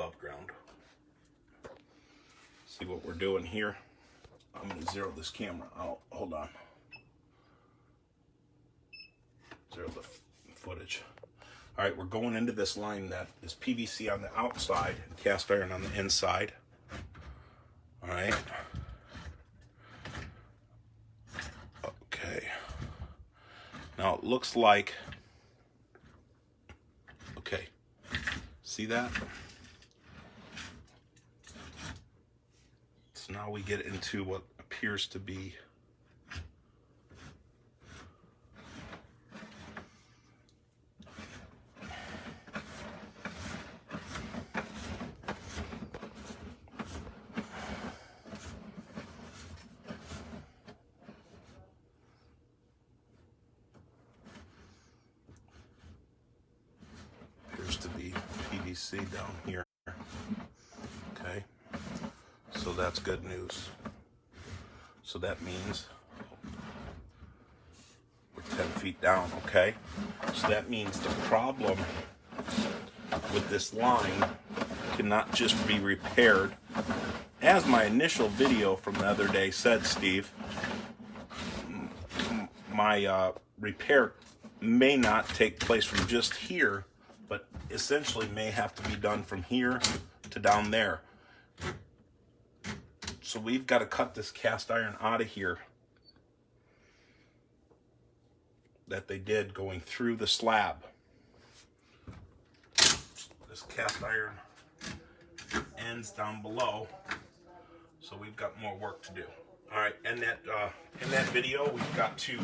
above ground. See what we're doing here? I'm going to zero this camera out. Hold on. Zero the footage. All right, we're going into this line that is PVC on the outside and cast iron on the inside. All right. Okay. Now it looks like, okay, see that? So now we get into what appears to be PVC down here. Okay, so that's good news. So that means we're 10 feet down. Okay, so that means the problem with this line cannot just be repaired. As my initial video from the other day said, Steve, my repair may not take place from just here, but essentially may have to be done from here to down there. So we've got to cut this cast iron out of here that they did going through the slab. This cast iron ends down below, so we've got more work to do. All right, in that video, we've got to